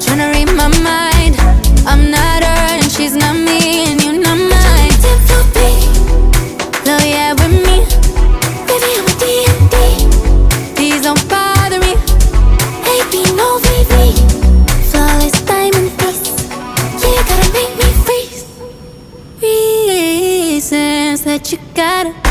tryna read my mind. I'm not her and she's not me, and you're not mine. Love, yeah, with me. Baby, I'm a D&D. Please don't bother me. Baby, no VV. Flawless diamond face. Yeah, you gotta make me freeze. Reasons that you gotta